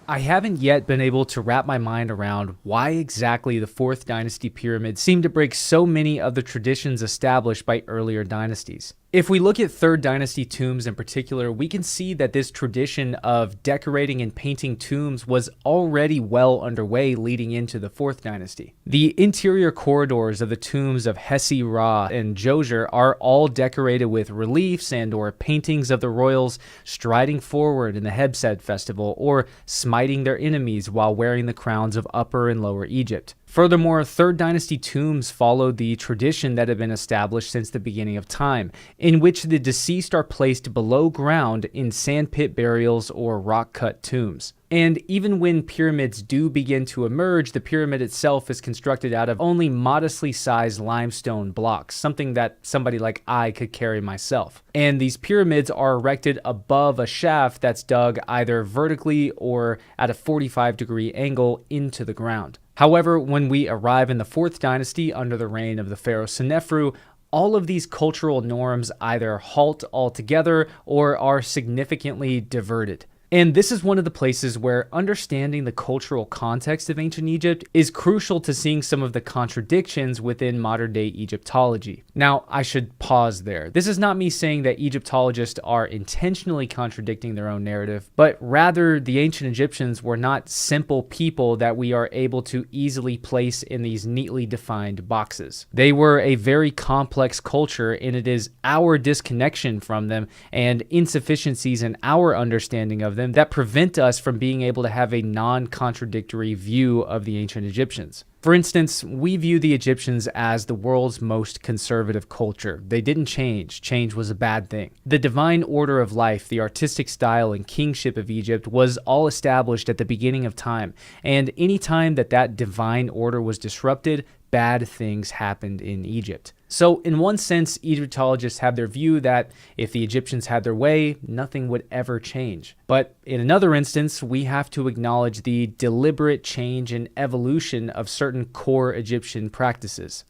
I haven't yet been able to wrap my mind around why exactly the 4th dynasty pyramids seem to break so many of the traditions established by earlier dynasties. If we look at 3rd dynasty tombs in particular, we can see that this tradition of decorating and painting tombs was already well underway leading into the 4th dynasty. The interior corridors of the tombs of Hesi, Ra, and Jojer are all decorated with reliefs and or paintings of the royals striding forward in the Hebsed festival or smiting their enemies while wearing the crowns of Upper and Lower Egypt. Furthermore, 3rd dynasty tombs followed the tradition that had been established since the beginning of time, in which the deceased are placed below ground in sandpit burials or rock-cut tombs. And even when pyramids do begin to emerge, the pyramid itself is constructed out of only modestly sized limestone blocks, something that somebody like I could carry myself. And these pyramids are erected above a shaft that's dug either vertically or at a 45-degree angle into the ground. However, when we arrive in the 4th dynasty under the reign of the pharaoh Senefru, all of these cultural norms either halt altogether or are significantly diverted. And this is one of the places where understanding the cultural context of ancient Egypt is crucial to seeing some of the contradictions within modern-day Egyptology. Now, I should pause there. This is not me saying that Egyptologists are intentionally contradicting their own narrative, but rather the ancient Egyptians were not simple people that we are able to easily place in these neatly defined boxes. They were a very complex culture, and it is our disconnection from them and insufficiencies in our understanding of them that prevent us from being able to have a non-contradictory view of the ancient Egyptians. For instance, we view the Egyptians as the world's most conservative culture. They didn't change. Change was a bad thing. The divine order of life, the artistic style, and kingship of Egypt was all established at the beginning of time, and any time that divine order was disrupted, bad things happened in Egypt. So in one sense, Egyptologists have their view that if the Egyptians had their way, nothing would ever change. But in another instance, we have to acknowledge the deliberate change and evolution of certain core Egyptian practices.